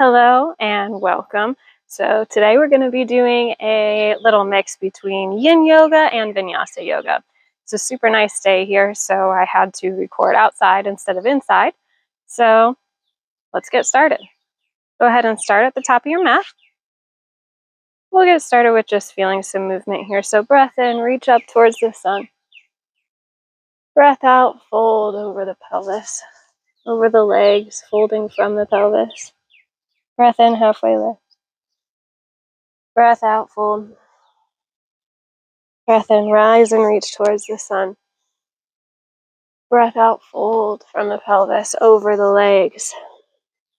Hello and welcome. So today we're going to be doing a little mix between yin yoga and vinyasa yoga. It's a super nice day here, so I had to record outside instead of inside. So let's get started. Go ahead and start at the top of your mat. We'll get started with just feeling some movement here. So breath in, reach up towards the sun. Breath out, fold over the pelvis, over the legs, folding from the pelvis. Breath in, halfway lift. Breath out, fold. Breath in, rise and reach towards the sun. Breath out, fold from the pelvis over the legs.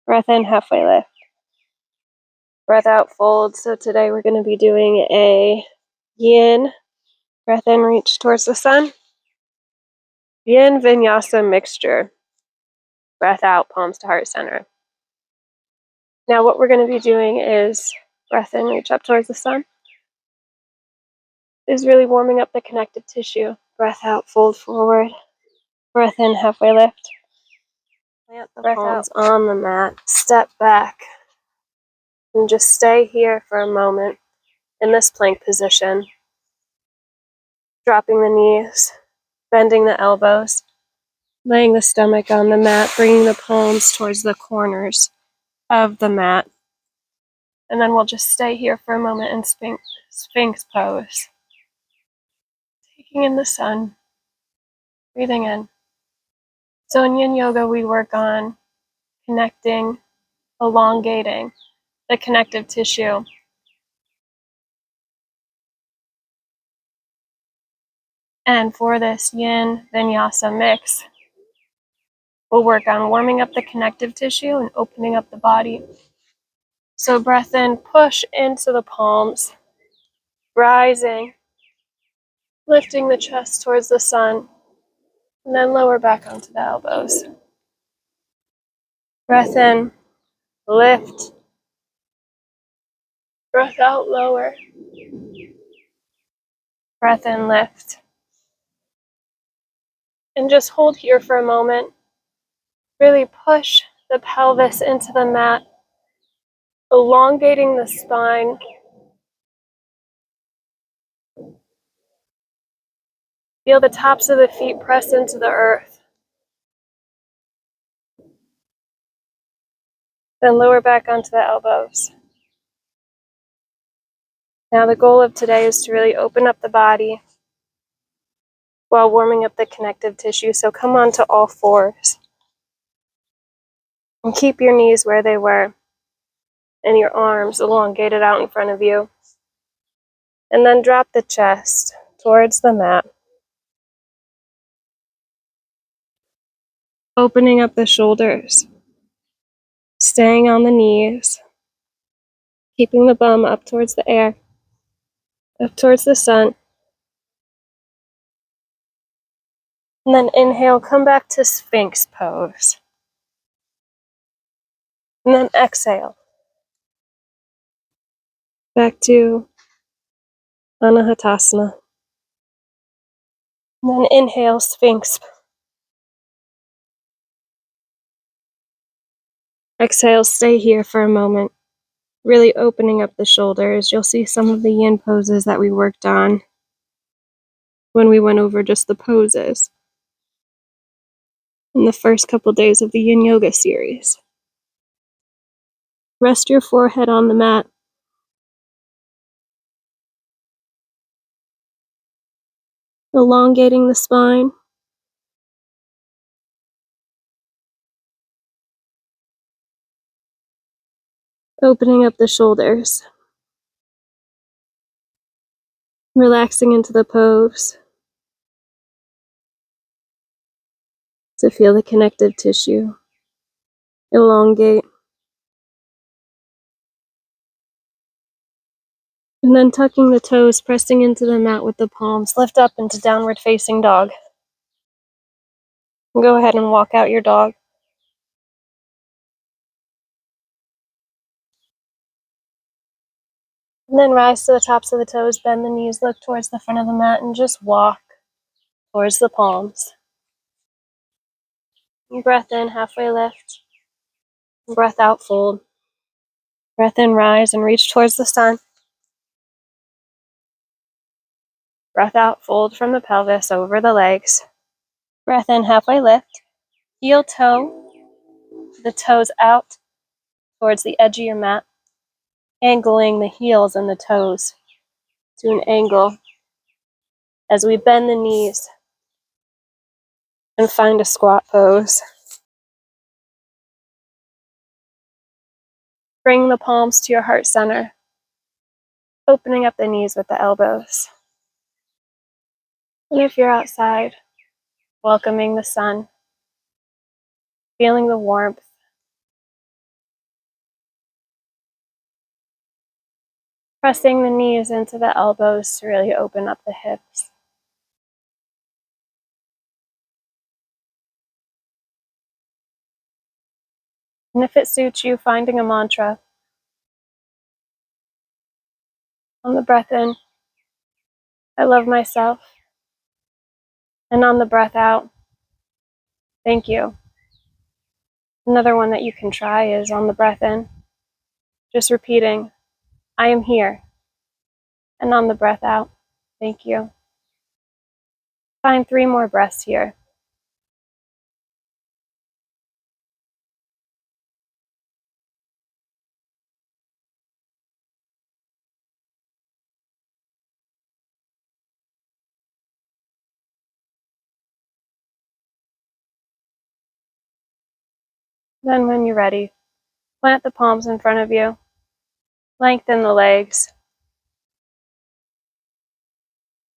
Breath in, halfway lift. Breath out, fold. So today we're going to be doing a yin. Breath in, reach towards the sun. Yin vinyasa mixture. Breath out, palms to heart center. Now what we're going to be doing is breath in, reach up towards the sun. Is really warming up the connective tissue. Breath out, fold forward. Breath in, halfway lift. Plant the palms on the mat. Step back. And just stay here for a moment in this plank position. Dropping the knees, bending the elbows, laying the stomach on the mat, bringing the palms towards the corners of the mat. And then we'll just stay here for a moment in sphinx pose. Taking in the sun, breathing in. So in yin yoga, we work on connecting, elongating the connective tissue. And for this yin vinyasa mix, we'll work on warming up the connective tissue and opening up the body. So breath in, push into the palms, rising, lifting the chest towards the sun, and then lower back onto the elbows. Breath in, lift. Breath out, lower. Breath in, lift. And just hold here for a moment. Really push the pelvis into the mat, elongating the spine. Feel the tops of the feet press into the earth. Then lower back onto the elbows. Now the goal of today is to really open up the body while warming up the connective tissue. So come onto all fours. And keep your knees where they were and your arms elongated out in front of you. And then drop the chest towards the mat. Opening up the shoulders. Staying on the knees. Keeping the bum up towards the air. Up towards the sun. And then inhale, come back to sphinx pose. And then exhale. Back to anahatasana. And then inhale, sphinx. Exhale, stay here for a moment. Really opening up the shoulders. You'll see some of the yin poses that we worked on when we went over just the poses in the first couple days of the yin yoga series. Rest your forehead on the mat. Elongating the spine. Opening up the shoulders. Relaxing into the pose to feel the connective tissue elongate. And then tucking the toes, pressing into the mat with the palms. Lift up into downward facing dog. And go ahead and walk out your dog. And then rise to the tops of the toes, bend the knees, look towards the front of the mat, and just walk towards the palms. And breath in, halfway lift. And breath out, fold. Breath in, rise and reach towards the sun. Breath out, fold from the pelvis over the legs. Breath in, halfway lift. Heel toe, the toes out towards the edge of your mat, angling the heels and the toes to an angle as we bend the knees and find a squat pose. Bring the palms to your heart center, opening up the knees with the elbows. And if you're outside, welcoming the sun, feeling the warmth. Pressing the knees into the elbows to really open up the hips. And if it suits you, finding a mantra. On the breath in, I love myself. And on the breath out, thank you. Another one that you can try is on the breath in, just repeating, I am here. And on the breath out, thank you. Find 3 more breaths here. Then when you're ready, plant the palms in front of you, lengthen the legs,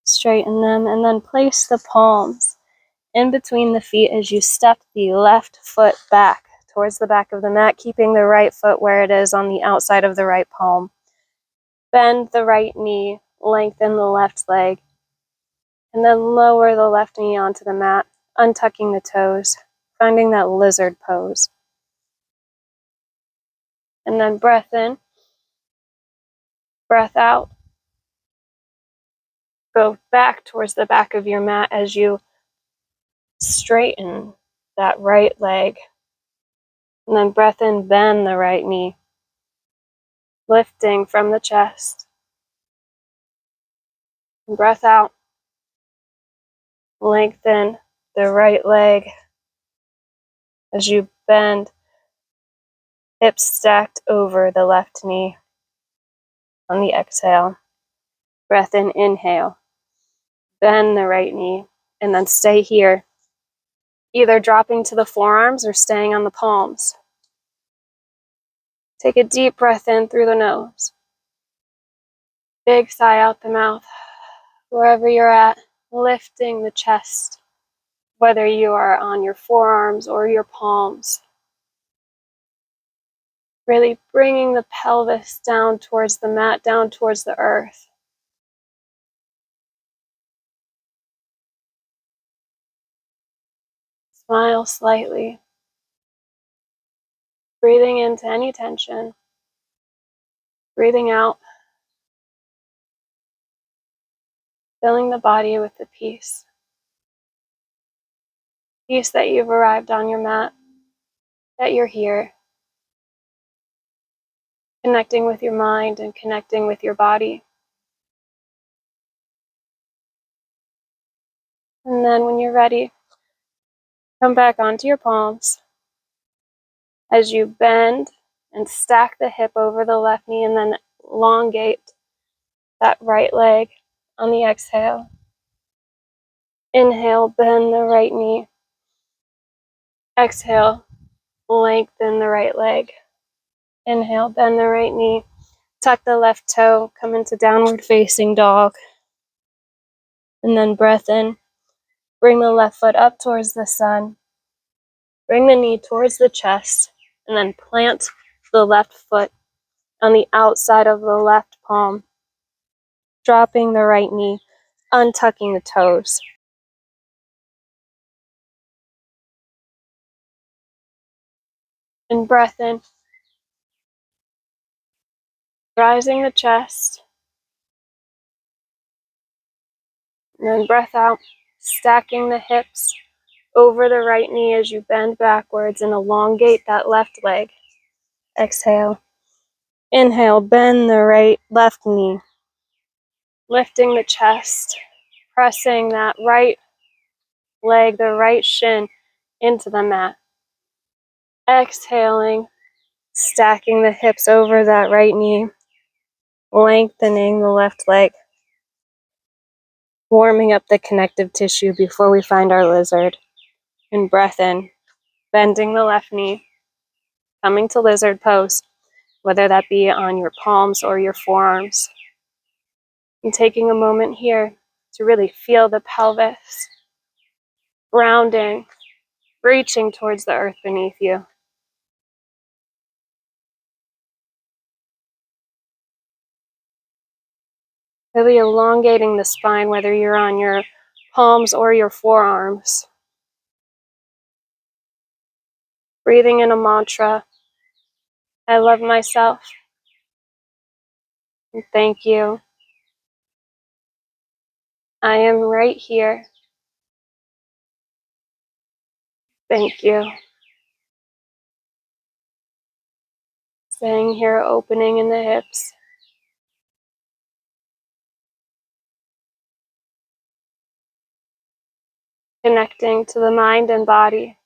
straighten them, and then place the palms in between the feet as you step the left foot back towards the back of the mat, keeping the right foot where it is on the outside of the right palm. Bend the right knee, lengthen the left leg, and then lower the left knee onto the mat, untucking the toes, finding that lizard pose. And then breath in, breath out. Go back towards the back of your mat as you straighten that right leg. And then breath in, bend the right knee, lifting from the chest. And breath out, lengthen the right leg as you bend, hips stacked over the left knee. On the exhale, breath in, inhale, bend the right knee, and then stay here, either dropping to the forearms or staying on the palms. Take a deep breath in through the nose. Big sigh out the mouth. Wherever you're at, lifting the chest, whether you are on your forearms or your palms. Really bringing the pelvis down towards the mat, down towards the earth. Smile slightly. Breathing into any tension. Breathing out. Filling the body with the peace. Peace that you've arrived on your mat, that you're here. Connecting with your mind and connecting with your body. And then when you're ready, come back onto your palms as you bend and stack the hip over the left knee and then elongate that right leg on the exhale. Inhale, bend the right knee. Exhale, lengthen the right leg. Inhale, bend the right knee. Tuck the left toe, come into downward facing dog. And then breath in. Bring the left foot up towards the sun. Bring the knee towards the chest. And then plant the left foot on the outside of the left palm. Dropping the right knee, untucking the toes. And breath in. Rising the chest. And then breath out, stacking the hips over the right knee as you bend backwards and elongate that left leg. Exhale. Inhale, bend the left knee, lifting the chest, pressing that right leg, the right shin into the mat. Exhaling, stacking the hips over that right knee, lengthening the left leg, warming up the connective tissue before we find our lizard. And breath in, bending the left knee, coming to lizard pose, whether that be on your palms or your forearms. And taking a moment here to really feel the pelvis, grounding, reaching towards the earth beneath you. Really elongating the spine, whether you're on your palms or your forearms. Breathing in a mantra. I love myself. And thank you. I am right here. Thank you. Staying here, opening in the hips. Connecting to the mind and body.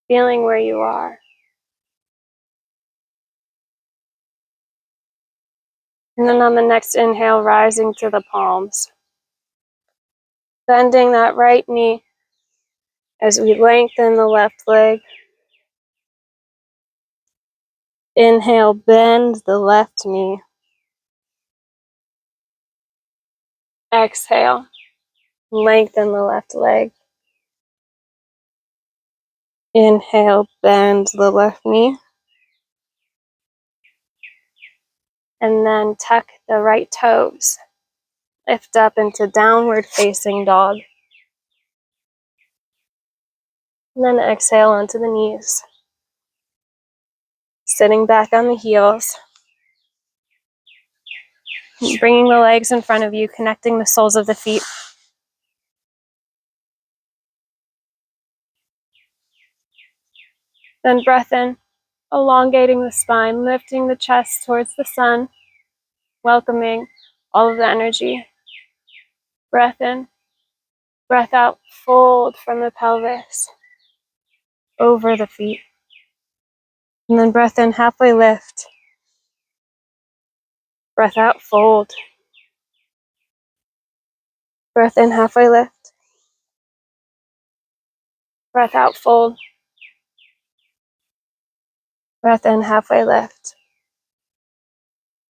Feeling where you are. And then on the next inhale, rising to the palms. Bending that right knee as we lengthen the left leg. Inhale, bend the left knee. Exhale, lengthen the left leg. Inhale, bend the left knee. And then tuck the right toes. Lift up into downward facing dog. And then exhale onto the knees. Sitting back on the heels. Bringing the legs in front of you, connecting the soles of the feet. Then breath in, elongating the spine, lifting the chest towards the sun, welcoming all of the energy. Breath in, breath out, fold from the pelvis, over the feet. And then breath in, halfway lift. Breath out, fold. Breath in, halfway lift. Breath out, fold. Breath in, halfway lift.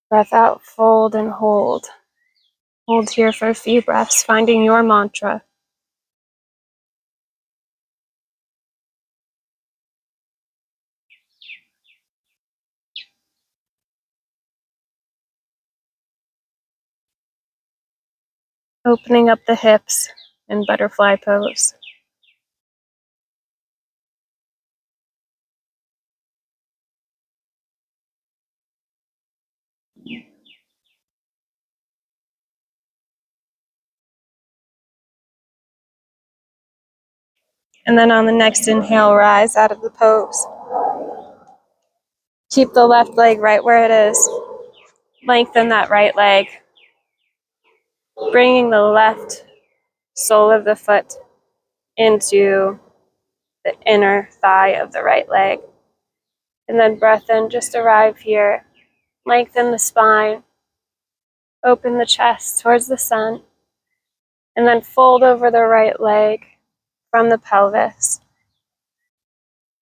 Breath out, fold and hold. Hold here for a few breaths, finding your mantra. Opening up the hips in butterfly pose. And then on the next inhale, rise out of the pose. Keep the left leg right where it is. Lengthen that right leg. Bringing the left sole of the foot into the inner thigh of the right leg. And then breath in, just arrive here. Lengthen the spine. Open the chest towards the sun. And then fold over the right leg from the pelvis.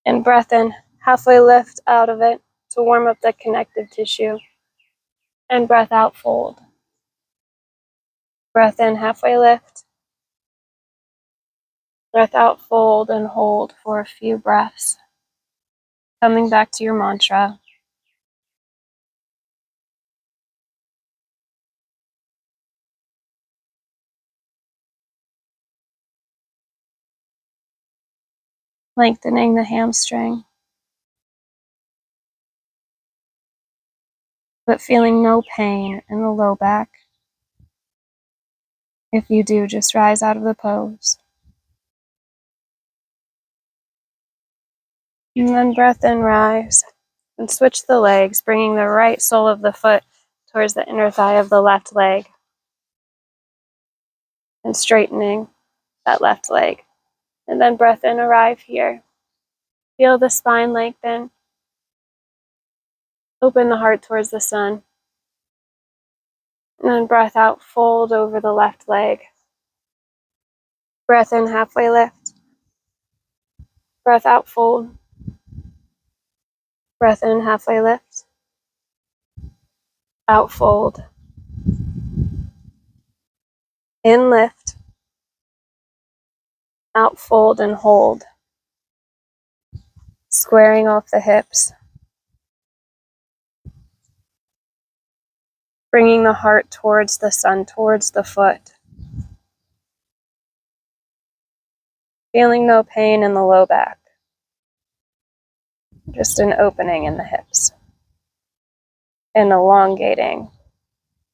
And breath in, halfway lift out of it to warm up the connective tissue. And breath out, fold. Breath in, halfway lift. Breath out, fold, and hold for a few breaths. Coming back to your mantra. Lengthening the hamstring. But feeling no pain in the low back. If you do, just rise out of the pose. And then breath in, rise. And switch the legs, bringing the right sole of the foot towards the inner thigh of the left leg. And straightening that left leg. And then breath in, arrive here. Feel the spine lengthen. Open the heart towards the sun. And then breath out, fold over the left leg. Breath in, halfway lift. Breath out, fold. Breath in, halfway lift. Out, fold. In, lift. Out, fold, and hold. Squaring off the hips. Bringing the heart towards the sun, towards the foot. Feeling no pain in the low back. Just an opening in the hips. And elongating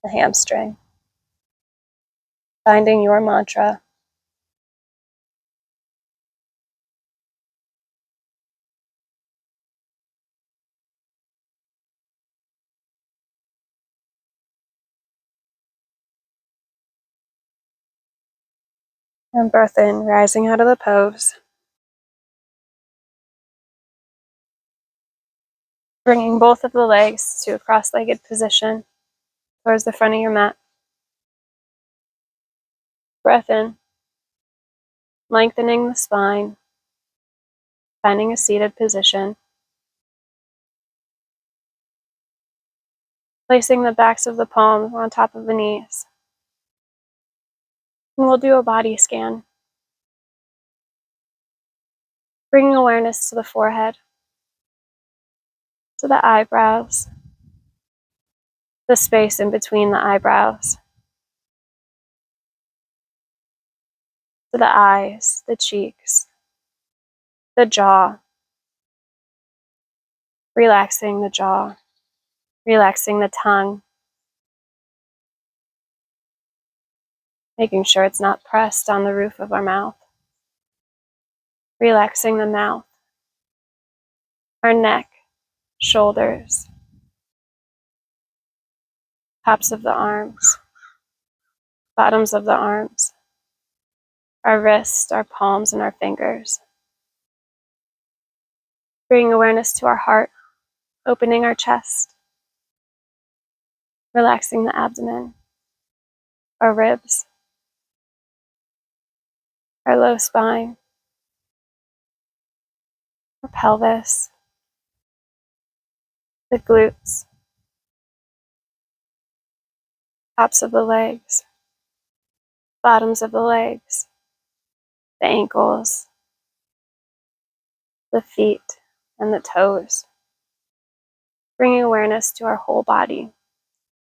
the hamstring. Finding your mantra. And breath in, rising out of the pose. Bringing both of the legs to a cross-legged position towards the front of your mat. Breath in, lengthening the spine, finding a seated position. Placing the backs of the palms on top of the knees. And we'll do a body scan. Bringing awareness to the forehead, to the eyebrows, the space in between the eyebrows, to the eyes, the cheeks, the jaw. Relaxing the jaw, relaxing the tongue, making sure it's not pressed on the roof of our mouth. Relaxing the mouth, our neck, shoulders, tops of the arms, bottoms of the arms, our wrists, our palms, and our fingers. Bringing awareness to our heart, opening our chest, relaxing the abdomen, our ribs, our low spine, our pelvis, the glutes, tops of the legs, bottoms of the legs, the ankles, the feet, and the toes. Bringing awareness to our whole body,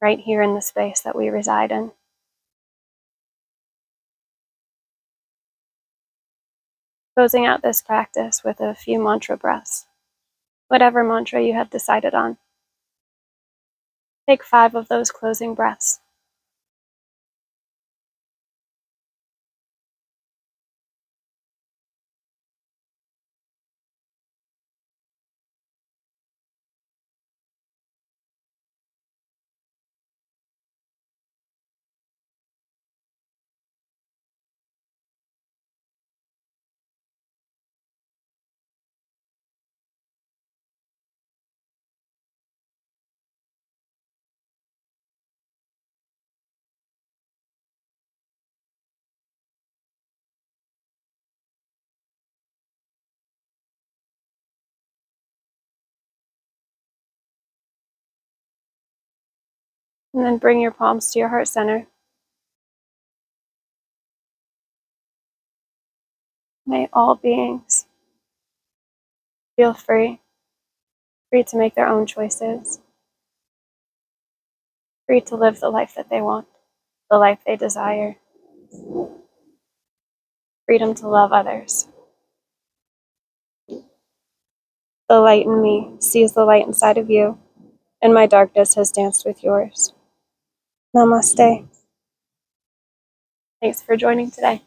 right here in the space that we reside in. Closing out this practice with a few mantra breaths, whatever mantra you have decided on. Take 5 of those closing breaths. And then bring your palms to your heart center. May all beings feel free to make their own choices, free to live the life that they want, the life they desire, freedom to love others. The light in me sees the light inside of you, and my darkness has danced with yours. Namaste. Thanks for joining today.